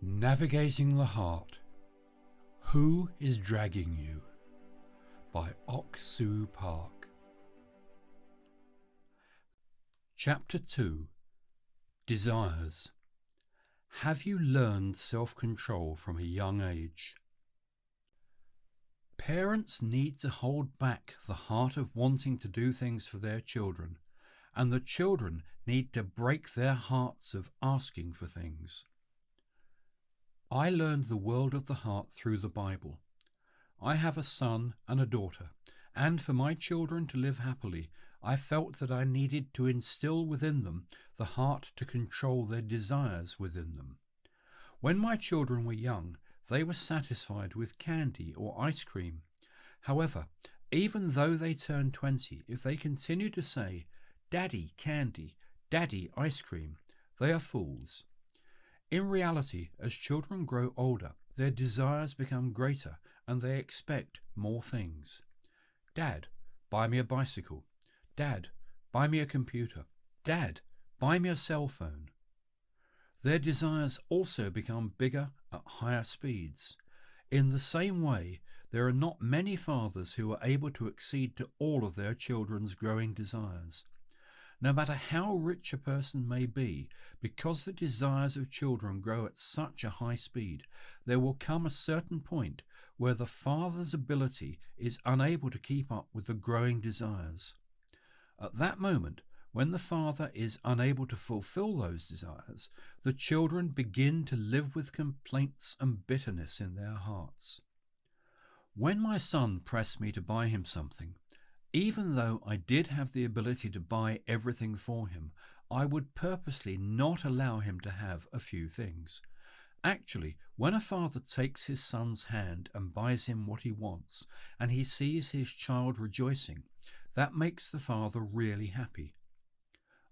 Navigating the Heart. Who is Dragging You? By Ock Soo Park. Chapter 2. Desires. Have you learned self-control from a young age? Parents need to hold back the heart of wanting to do things for their children, and the children need to break their hearts of asking for things. I learned the world of the heart through the Bible. I have a son and a daughter, and for my children to live happily, I felt that I needed to instill within them the heart to control their desires within them. When my children were young, they were satisfied with candy or ice cream. However, even though they turn 20, if they continue to say, "Daddy, candy, Daddy, ice cream," they are fools. In reality, as children grow older, their desires become greater and they expect more things. "Dad, buy me a bicycle. Dad, buy me a computer. Dad, buy me a cell phone." Their desires also become bigger at higher speeds. In the same way, there are not many fathers who are able to accede to all of their children's growing desires. No matter how rich a person may be, because the desires of children grow at such a high speed, there will come a certain point where the father's ability is unable to keep up with the growing desires. At that moment, when the father is unable to fulfill those desires, the children begin to live with complaints and bitterness in their hearts. When my son pressed me to buy him something, even though I did have the ability to buy everything for him, I would purposely not allow him to have a few things. Actually, when a father takes his son's hand and buys him what he wants, and he sees his child rejoicing, that makes the father really happy.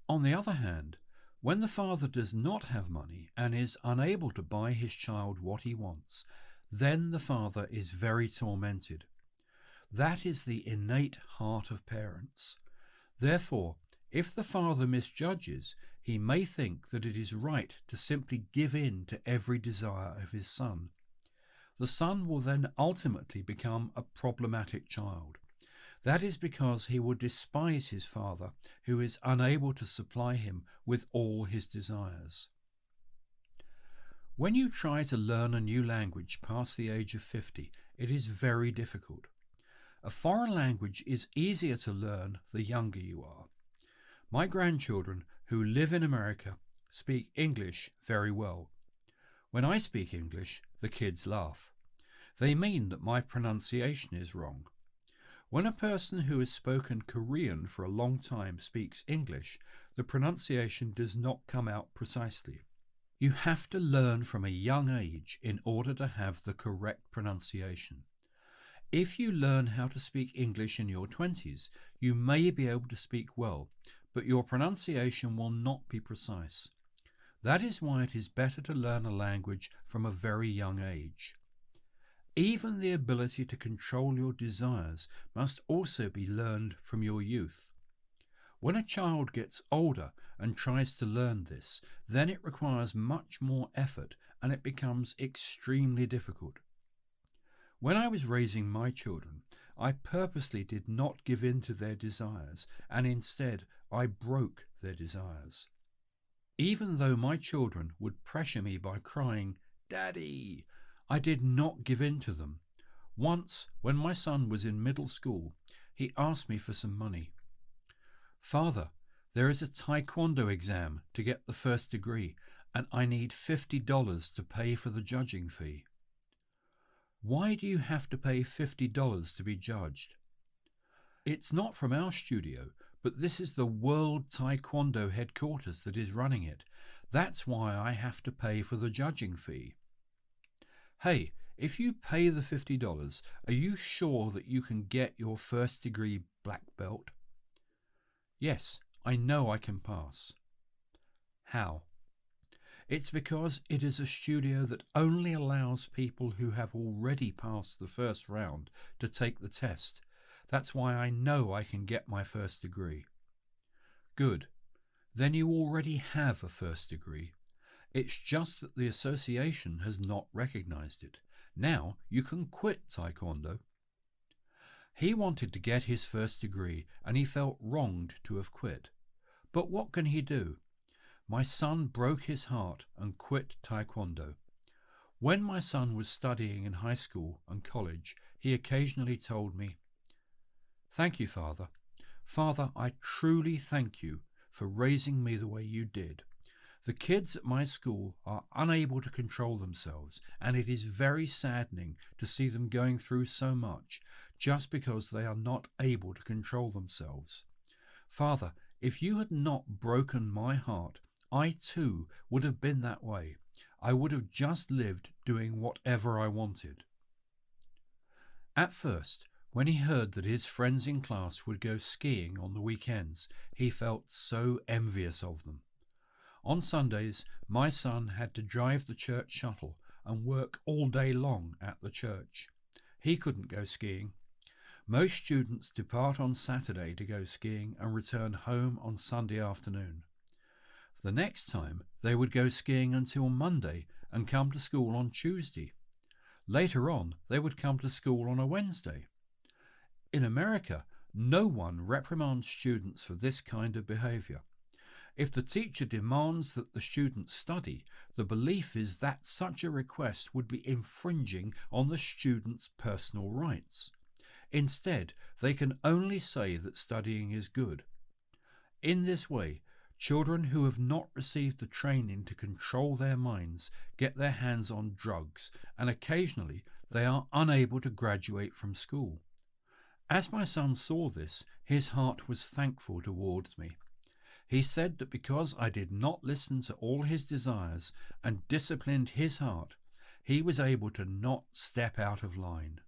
On the other hand, when the father does not have money and is unable to buy his child what he wants, then the father is very tormented. That is the innate heart of parents. Therefore, if the father misjudges, he may think that it is right to simply give in to every desire of his son. The son will then ultimately become a problematic child. That is because he will despise his father, who is unable to supply him with all his desires. When you try to learn a new language past the age of 50, it is very difficult. A foreign language is easier to learn the younger you are. My grandchildren, who live in America, speak English very well. When I speak English, the kids laugh. They mean that my pronunciation is wrong. When a person who has spoken Korean for a long time speaks English, the pronunciation does not come out precisely. You have to learn from a young age in order to have the correct pronunciation. If you learn how to speak English in your 20s, you may be able to speak well, but your pronunciation will not be precise. That is why it is better to learn a language from a very young age. Even the ability to control your desires must also be learned from your youth. When a child gets older and tries to learn this, then it requires much more effort and it becomes extremely difficult. When I was raising my children, I purposely did not give in to their desires, and instead I broke their desires. Even though my children would pressure me by crying, "Daddy," I did not give in to them. Once, when my son was in middle school, he asked me for some money. "Father, there is a taekwondo exam to get the first degree, and I need $50 to pay for the judging fee." "Why do you have to pay $50 to be judged?" "It's not from our studio, but this is the World Taekwondo headquarters that is running it. That's why I have to pay for the judging fee." "Hey, if you pay the $50, are you sure that you can get your first degree black belt?" "Yes, I know I can pass." "How?" "It's because it is a studio that only allows people who have already passed the first round to take the test. That's why I know I can get my first degree." "Good. Then you already have a first degree. It's just that the association has not recognized it. Now you can quit Taekwondo. He wanted to get his first degree and he felt wronged to have quit. But what can he do? My son broke his heart and quit Taekwondo. When my son was studying in high school and college, he occasionally told me, "Thank you, Father. Father, I truly thank you for raising me the way you did. The kids at my school are unable to control themselves, and it is very saddening to see them going through so much just because they are not able to control themselves. Father, if you had not broken my heart, I too would have been that way. I would have just lived doing whatever I wanted." At first, when he heard that his friends in class would go skiing on the weekends, he felt so envious of them. On Sundays, my son had to drive the church shuttle and work all day long at the church. He couldn't go skiing. Most students depart on Saturday to go skiing and return home on Sunday afternoon. The next time, they would go skiing until Monday and come to school on Tuesday. Later on, they would come to school on a Wednesday. In America, no one reprimands students for this kind of behavior. If the teacher demands that the students study, the belief is that such a request would be infringing on the student's personal rights. Instead, they can only say that studying is good. In this way, children who have not received the training to control their minds get their hands on drugs, and occasionally they are unable to graduate from school. As my son saw this, his heart was thankful towards me. He said that because I did not listen to all his desires and disciplined his heart, he was able to not step out of line.